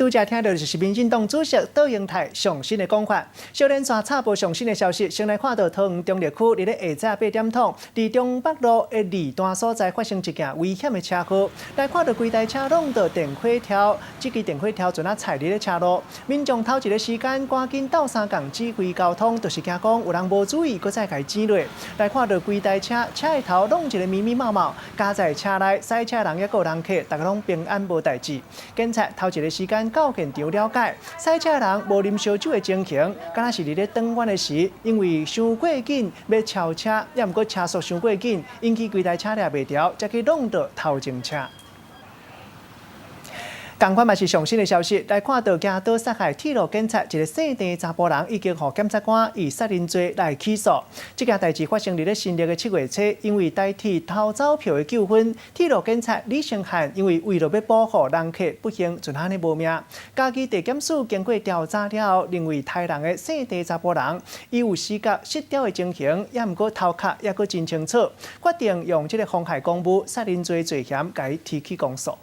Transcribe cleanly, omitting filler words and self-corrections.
拄则听到就是民进党主席杜英泰上新的讲法。小连续插播上新的消息，先来看到桃园中立区伫咧下早8点钟，伫中北路的二段所在发生一件危险的车祸。来看到规台车拢到电火条，这支电火条准啊踩伫咧车路，民众头一个时间赶紧斗相共指挥交通，就是惊讲有人无注意，搁再甲剪落。来看到规台车的头弄一个密密麻麻，加在车内，赛车人也有人客，大家拢平安无代志。警察头一个时间到现场了解，赛车人无啉烧酒的情形，敢若是伫咧转弯的时，因为伤过紧要超车，也毋过车速伤过紧，引起规台车掠袂调，才去弄到头前车。同款嘛是上新的消息，来看到行岛杀害铁路警察一个姓郑查甫人，已经互检察官以杀人罪来起诉。这件代志发生伫新历的7月初，因为代替偷走票的纠纷，铁路警察李成汉因为为了要保护人客，不幸就安尼无命。家己地检署经过调查了后，认为杀人的姓郑查甫人，伊有视觉失调的情形，也毋过头壳也阁真清楚，决定用这个妨害公务、杀人罪罪嫌，甲伊提起公诉。